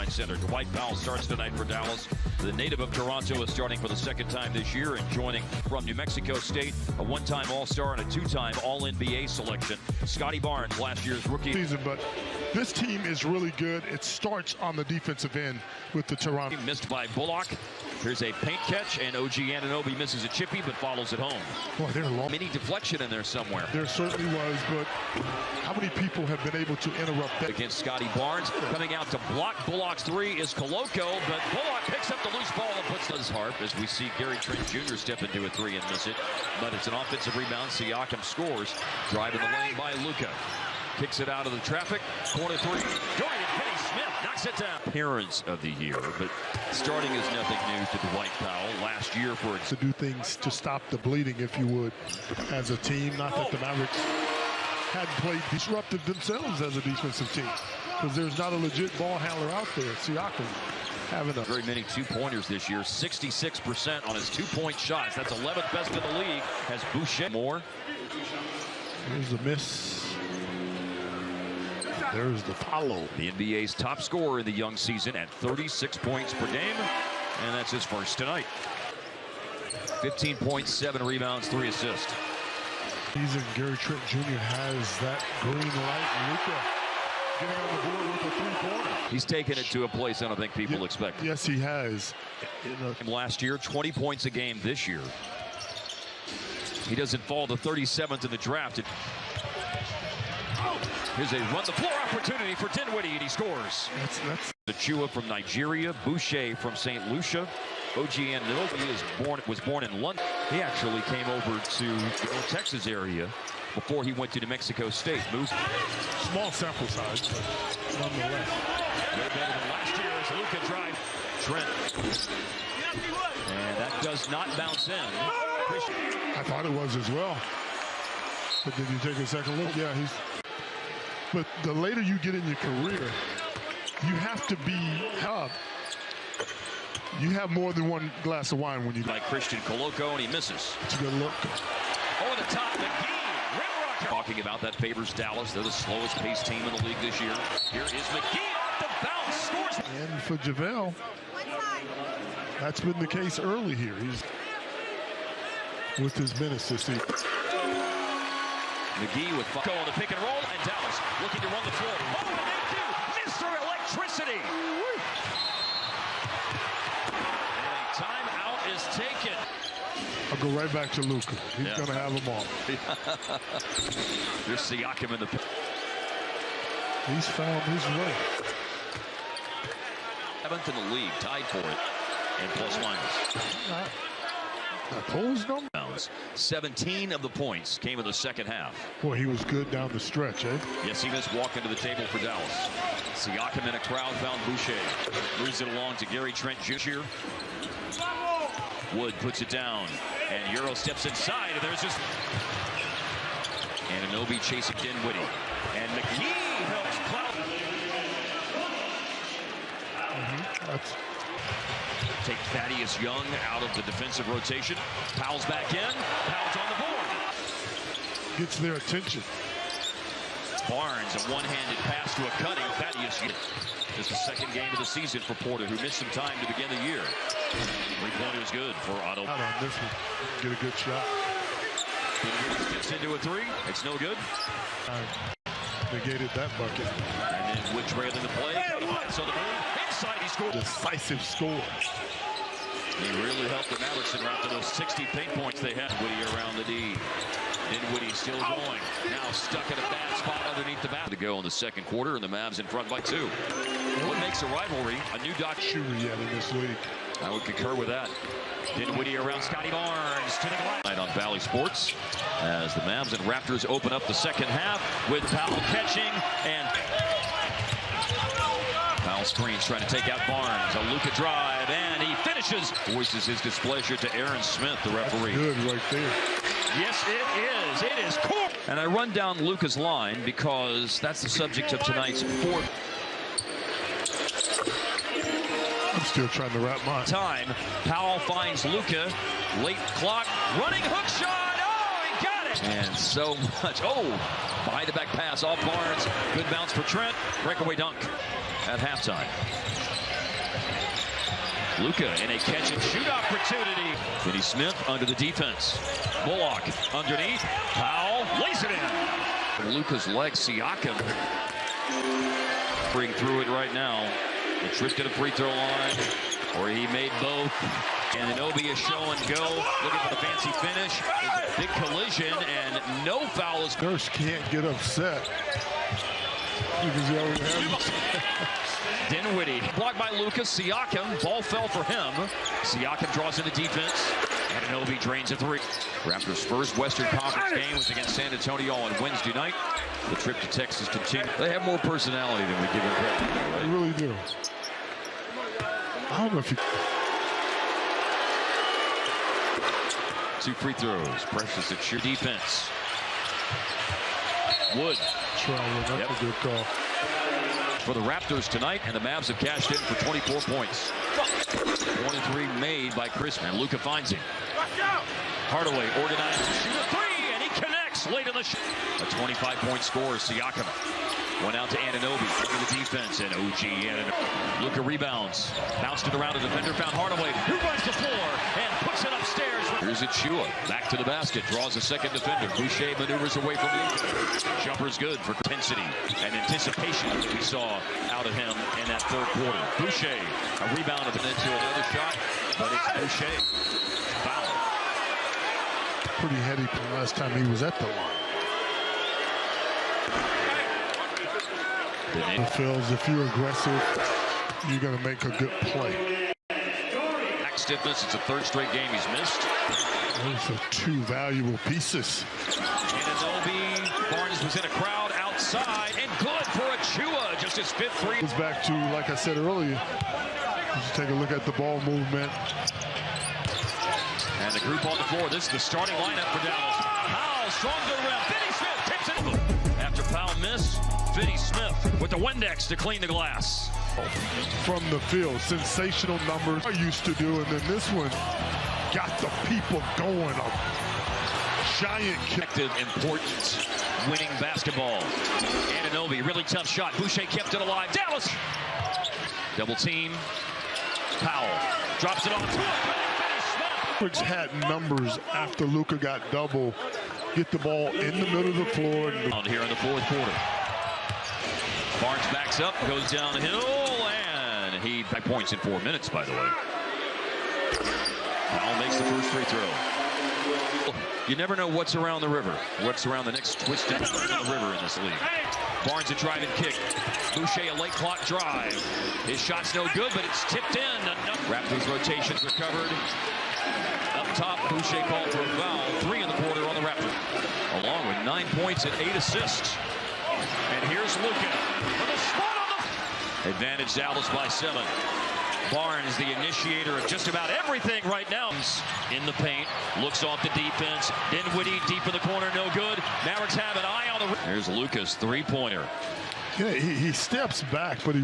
Resumen Center. Dwight Powell starts tonight for Dallas. The native of Toronto is starting for the second time this year and joining from New Mexico State, a one-time All-Star and a two-time All-NBA selection. Scotty Barnes, last year's rookie season, but this team is really good. It starts on the defensive end with the Toronto. Missed by Bullock. Here's a paint catch, and OG Anunoby misses a chippy but follows it home. Boy, they're long. Mini deflection in there somewhere. There certainly was, but how many people have been able to interrupt that? Against Scotty Barnes, coming out to block Bullock's three is Koloko, but Bullock picks up the loose ball and puts his harp as we see Gary Trent Jr. step into a three and miss it. But it's an offensive rebound. Siakam scores. Driving the lane by Luka. Kicks it out of the traffic. Corner three. Dorian Finney-Smith knocks it down. Appearance of the year, but starting is nothing new to Dwight Powell. Last year for to do things to stop the bleeding, if you would, as a team. Not that the Mavericks hadn't played disruptive themselves as a defensive team, because there's not a legit ball handler out there. Siakam having a very many two-pointers this year. 66% on his two-point shots. That's 11th best in the league. Has Boucher more. Here's the miss. There's the follow. The NBA's top scorer in the young season at 36 points per game, and that's his first tonight. 15.7 rebounds, 3 assists. Gary Trent Jr. has that green light. Luka getting on the board with a three-pointer. He's taken it to a place I don't think people expect. Yes, he has. Last year, 20 points a game this year. He doesn't fall to 37th in the draft. Here's a run-the-floor opportunity for Dinwiddie, and he scores. The Chua from Nigeria, Boucher from St. Lucia. OG Anunoby was born in London. He actually came over to the North Texas area before he went to New Mexico State. Small sample size, but nonetheless. Way better than last year as Luka drive. Trent. And that does not bounce in. I thought it was as well. But did you take a second look? Yeah, but the later you get in your career, you have to be up. You have more than one glass of wine when you by Christian Koloko, and he misses. It's a good look. Over the top, McGee, rim rocker. Talking about that favors Dallas. They're the slowest paced team in the league this year. Here is McGee off the bounce, scores. And for JaVale, that's been the case early here. He's with his minutes this season. McGee with go on the pick and roll, and Dallas looking to run the floor. Oh, and they do! Mr. Electricity! And a timeout is taken. I'll go right back to Luka. He's going to have them all. There's Siakam in the pick. He's found his way. 7th in the league, tied for it, and plus minus. Opposed them? 17 of the points came in the second half. Boy, he was good down the stretch, eh? Yes, he missed walking to the table for Dallas. Siakam in a crowd found Boucher. Moves it along to Gary Trent Jr. Wood puts it down, and Euro steps inside, and there's just Anunoby chasing Dinwiddie, and McGee helps Cloud. Take Thaddeus Young out of the defensive rotation. Powell's back in. Powell's on the board. Gets their attention. Barnes, a one-handed pass to a cutting Thaddeus Young. Just the second game of the season for Porter, who missed some time to begin the year. Three-pointer is good for Otto. Out on this one. Get a good shot. Gets into a three. It's no good. Negated that bucket. And then Wood trailing the play. So the move. Inside, he scored. Decisive score. He really helped the Mavericks in round to those 60 paint points they had. Dinwiddie around the D. Dinwiddie still going. Now stuck in a bad spot underneath the basket. To go in the second quarter, and the Mavs in front by 2. What makes a rivalry a new shooter yet in this league? I would concur with that. Dinwiddie around Scotty Barnes to the right on Valley Sports as the Mavs and Raptors open up the second half with Powell catching and Powell screens trying to take out Barnes. A Luka drive, and he finishes. Voices his displeasure to Aaron Smith, the referee. That's good right there. Yes, it is. It is cool. And I run down Luka's line because that's the subject of tonight's fourth. I'm still trying to wrap my time. Powell finds Luka. Late clock. Running hook shot. Oh, he got it. And so much. Oh, behind the back pass off Barnes. Good bounce for Trent. Breakaway dunk at halftime. Luka in a catch and shoot opportunity. Finney Smith under the defense. Bullock underneath. Powell lays it in. Luka's leg, Siakam bring through it right now. A trip to the free throw line, or he made both. And Anunoby is show and go, looking for the fancy finish. There's a big collision, and no foul is. Nurse can't get upset because he already has. Dinwiddie blocked by Lucas. Siakam, ball fell for him. Siakam draws into defense. And Anunoby drains a three. Raptors' first Western Conference game was against San Antonio on Wednesday night. The trip to Texas continued. They have more personality than we give them credit. They really do. I don't know if you. 2 free throws. Precious at sheer defense. Wood. That's a good call. For the Raptors tonight, and the Mavs have cashed in for 24 points. 1-3 made by Chris, and Luka finds him. Hardaway organized to shoot a three, and he connects late in the shot. A 25-point score. Siakam went out to Anunoby under the defense, and OG Anunoby. Luka rebounds, bounced it around a defender, found Hardaway, who runs the floor and puts it upstairs. Here's Achua, back to the basket, draws a second defender. Boucher maneuvers away from Luka. Jumper's good for intensity and anticipation that we saw out of him in that third quarter. Boucher, a rebound and then to another shot, but it's Boucher. Foul. Pretty heady from the last time he was at the line. Feels if you're aggressive, you're going to make a good play. Back stiffness, it's a third straight game he's missed. Those are 2 valuable pieces. Anunoby, Barnes was in a crowd outside, and good for Achua, just his 5th free. It's back to, like I said earlier, just take a look at the ball movement. And the group on the floor, this is the starting lineup for Dallas. Powell, strong to the rim, Finney Smith tips it. After Powell missed, Finney Smith with the Windex to clean the glass. From the field, sensational numbers are used to do, and then this one got the people going. A giant connective importance, winning basketball. Anunoby, really tough shot. Boucher kept it alive. Dallas, double team. Powell drops it off to him. Mavericks had numbers after Luka got double. Get the ball in the middle of the floor. Here in the fourth quarter. Barnes backs up, goes down the hill, and he back points in 4 minutes, by the way. Powell makes the first free throw. You never know what's around the river, what's around the next twisted part of the river in this league. Barnes a driving kick. Boucher a late clock drive. His shot's no good, but it's tipped in. Raptors rotations recovered. Up top, Boucher called for a foul. 3 in the quarter on the Raptors, along with 9 points and 8 assists. And here's Luka with a spot on the advantage. Dallas by 7. Barnes, the initiator of just about everything right now. In the paint, looks off the defense. Dinwiddie deep in the corner, no good. Mavericks have an eye on the. Here's Luka's 3-pointer. Yeah, he steps back, but he